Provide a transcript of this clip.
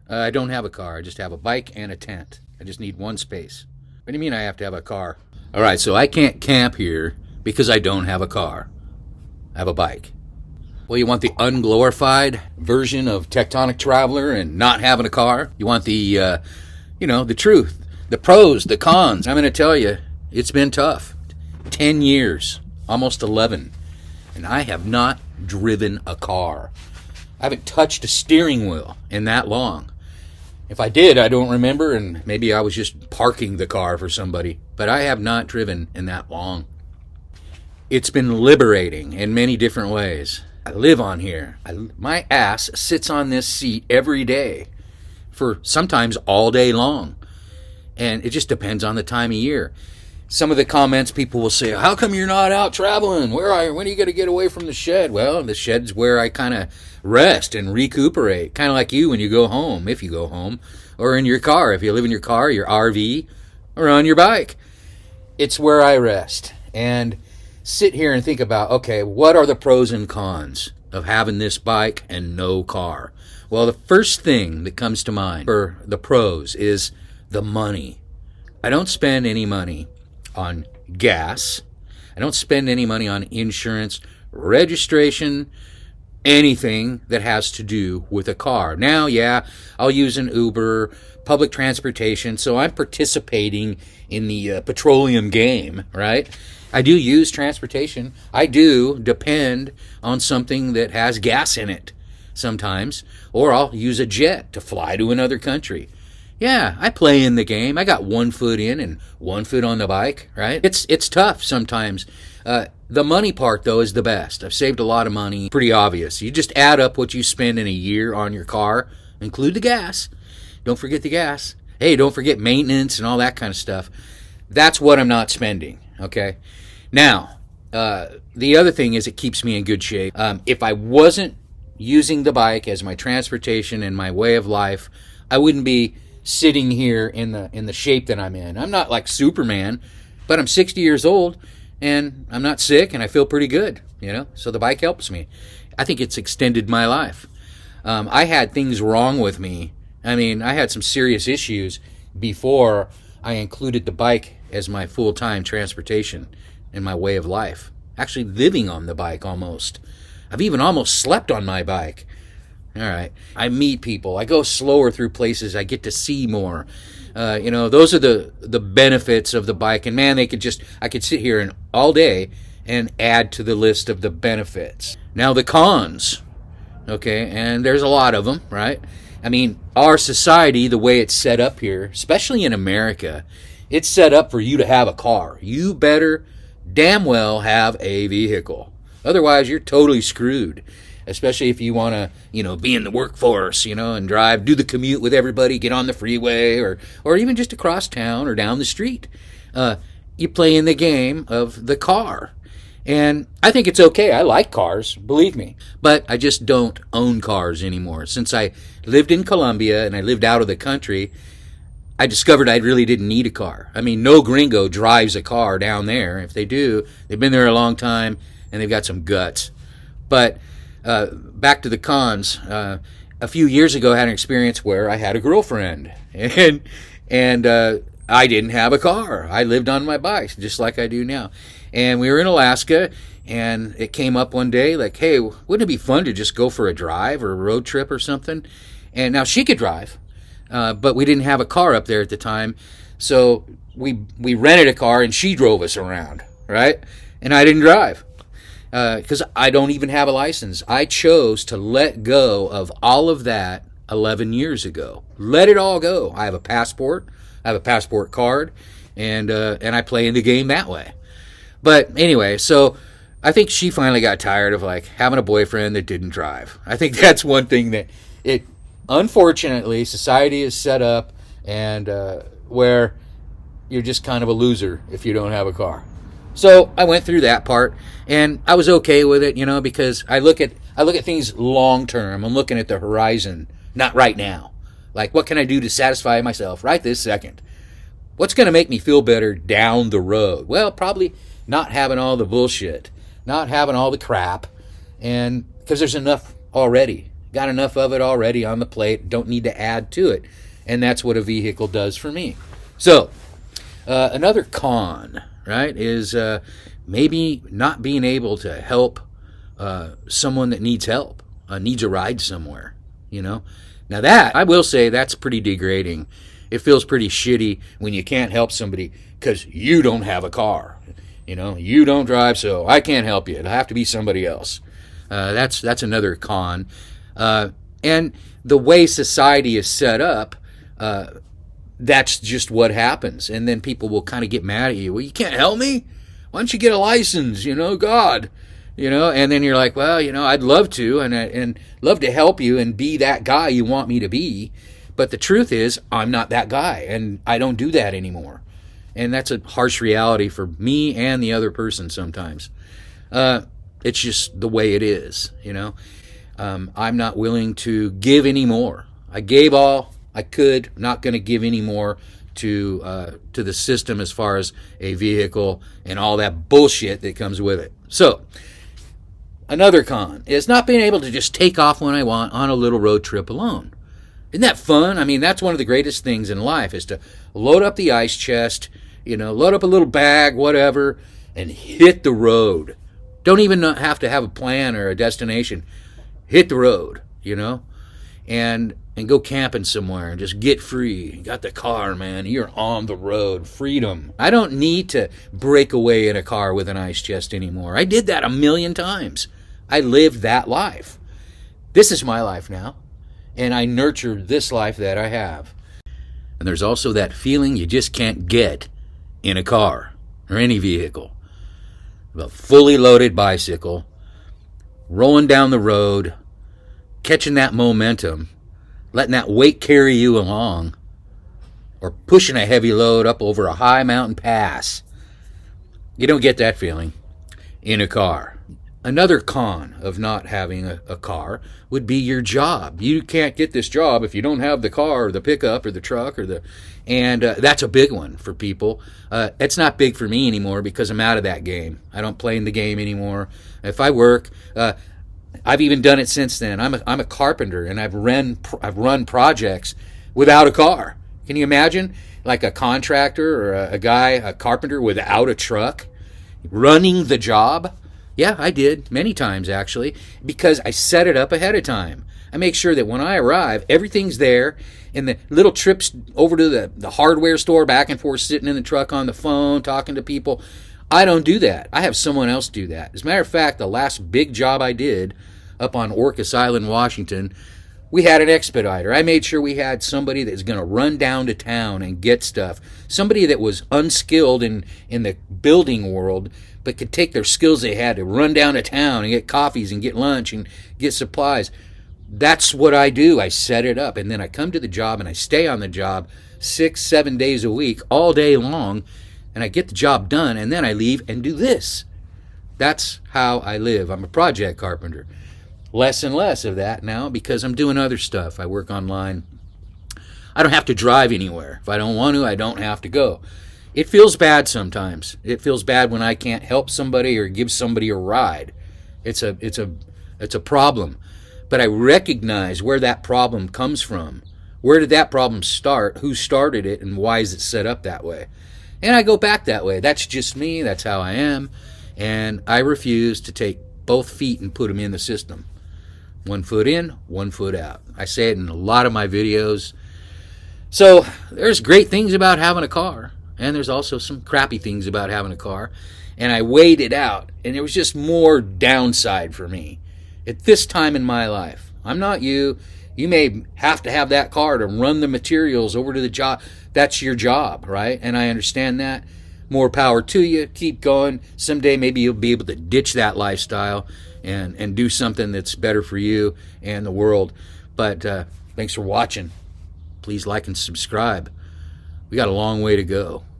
I don't have a car. I just have a bike and a tent. I just need one space. What do you mean I have to have a car? All right, so I can't camp here because I don't have a car. I have a bike. Well, you want the unglorified version of Tectonic Traveler and not having a car? You want the, the truth, the pros, the cons. I'm going to tell you, it's been tough. 10 years, almost 11, and I have not driven a car. I haven't touched a steering wheel in that long. If I did, I don't remember, and maybe I was just parking the car for somebody, but I have not driven in that long. It's been liberating in many different ways. I live on here. My ass sits on this seat every day for sometimes all day long, and it just depends on the time of year. Some of the comments people will say, how come you're not out traveling? When are you going to get away from the shed? Well, the shed's where I kind of rest and recuperate, kind of like you when you go home, if you go home, or in your car, if you live in your car, your RV, or on your bike. It's where I rest and sit here and think about, okay, what are the pros and cons of having this bike and no car? Well, the first thing that comes to mind for the pros is the money. I don't spend any money on gas. I don't spend any money on insurance, registration, anything that has to do with a car. Now, yeah, I'll use an Uber, public transportation, so I'm participating in the petroleum game, right? I do use transportation. I do depend on something that has gas in it sometimes, or I'll use a jet to fly to another country. Yeah, I play in the game. I got one foot in and one foot on the bike, right? It's tough sometimes. The money part, though, is the best. I've saved a lot of money. Pretty obvious. You just add up what you spend in a year on your car, include the gas. Don't forget the gas. Hey, don't forget maintenance and all that kind of stuff. That's what I'm not spending, okay? Now, the other thing is it keeps me in good shape. If I wasn't using the bike as my transportation and my way of life, I wouldn't be sitting here in the shape that I'm in. I'm not like Superman, but I'm 60 years old and I'm not sick and I feel pretty good, so the bike helps me. I think it's extended my life. I had things wrong with me. I mean, I had some serious issues before I included the bike as my full-time transportation and my way of life. Actually living on the bike almost. I've even almost slept on my bike. All right. I meet people. I go slower through places. I get to see more. Those are the benefits of the bike. And man, I could sit here and all day and add to the list of the benefits. Now the cons, okay, and there's a lot of them, right? I mean, our society, the way it's set up here, especially in America, it's set up for you to have a car. You better damn well have a vehicle. Otherwise, you're totally screwed. Especially if you want to, be in the workforce, and drive, do the commute with everybody, get on the freeway, or even just across town or down the street. You play in the game of the car. And I think it's okay. I like cars, believe me. But I just don't own cars anymore. Since I lived in Colombia and I lived out of the country, I discovered I really didn't need a car. I mean, no gringo drives a car down there. If they do, they've been there a long time and they've got some guts. But back to the cons. A few years ago, I had an experience where I had a girlfriend, and I didn't have a car. I lived on my bike, just like I do now. And we were in Alaska, and it came up one day, like, hey, wouldn't it be fun to just go for a drive or a road trip or something? And now she could drive, but we didn't have a car up there at the time, so we rented a car, and she drove us around, right? And I didn't drive. Because I don't even have a license. I chose to let go of all of that 11 years ago. Let it all go. I have a passport. I have a passport card, and I play in the game that way. But anyway, so I think she finally got tired of having a boyfriend that didn't drive. I think that's one thing that unfortunately, society is set up, and where you're just kind of a loser if you don't have a car. So I went through that part, and I was okay with it, because I look at things long term. I'm looking at the horizon, not right now. Like, what can I do to satisfy myself right this second? What's going to make me feel better down the road? Well, probably not having all the bullshit, not having all the crap, and because there's enough already Got enough of it already on the plate. Don't need to add to it. And that's what a vehicle does for me. So, another con, right, is maybe not being able to help someone that needs help, needs a ride somewhere, you know. Now that, I will say, that's pretty degrading. It feels pretty shitty when you can't help somebody because you don't have a car. You know, you don't drive, so I can't help you. It'll have to be somebody else. That's another con. And the way society is set up, that's just what happens. And then people will kind of get mad at you. Well, you can't help me? Why don't you get a license? You know, God. You know, and then you're like, well, you know, I'd love to and love to help you and be that guy you want me to be. But the truth is, I'm not that guy, and I don't do that anymore. And that's a harsh reality for me and the other person sometimes. It's just the way it is, you know. I'm not willing to give any more. I gave all I could. I'm not going to give any more to the system as far as a vehicle and all that bullshit that comes with it. So, another con is not being able to just take off when I want on a little road trip alone. Isn't that fun? I mean, that's one of the greatest things in life is to load up the ice chest, you know, load up a little bag, whatever, and hit the road. Don't even have to have a plan or a destination. Hit the road, you know, and go camping somewhere and just get free. You got the car, man. You're on the road. Freedom. I don't need to break away in a car with an ice chest anymore. I did that 1,000,000 times. I lived that life. This is my life now. And I nurture this life that I have. And there's also that feeling you just can't get in a car or any vehicle. A fully loaded bicycle, rolling down the road, catching that momentum, letting that weight carry you along, or pushing a heavy load up over a high mountain pass. You don't get that feeling in a car. Another con of not having a car would be your job. You can't get this job if you don't have the car or the pickup or the truck and that's a big one for people. It's not big for me anymore because I'm out of that game. I don't play in the game anymore. If I work, I've even done it since then. I'm a carpenter and I've run projects without a car. Can you imagine, like a contractor or a carpenter without a truck, running the job? Yeah, I did, many times actually, because I set it up ahead of time. I make sure that when I arrive, everything's there, and the little trips over to the hardware store, back and forth, sitting in the truck on the phone, talking to people, I don't do that. I have someone else do that. As a matter of fact, the last big job I did up on Orcas Island, Washington, we had an expediter. I made sure we had somebody that's going to run down to town and get stuff. Somebody that was unskilled in the building world, but could take their skills they had to run down to town and get coffees and get lunch and get supplies. That's what I do. I set it up, and then I come to the job and I stay on the job 6-7 days a week, all day long, and I get the job done, and then I leave and do this. That's how I live. I'm a project carpenter. Less and less of that now because I'm doing other stuff. I work online. I don't have to drive anywhere. If I don't want to, I don't have to go. It feels bad sometimes. It feels bad when I can't help somebody or give somebody a ride. It's a problem. But I recognize where that problem comes from. Where did that problem start? Who started it? And why is it set up that way? And I go back that way. That's just me. That's how I am. And I refuse to take both feet and put them in the system. 1 foot in, 1 foot out. I say it in a lot of my videos. So there's great things about having a car. And there's also some crappy things about having a car. And I weighed it out. And there was just more downside for me at this time in my life. I'm not you. You may have to have that car to run the materials over to the job. That's your job, right? And I understand that. More power to you. Keep going. Someday maybe you'll be able to ditch that lifestyle and do something that's better for you and the world. But thanks for watching. Please like and subscribe. We got a long way to go.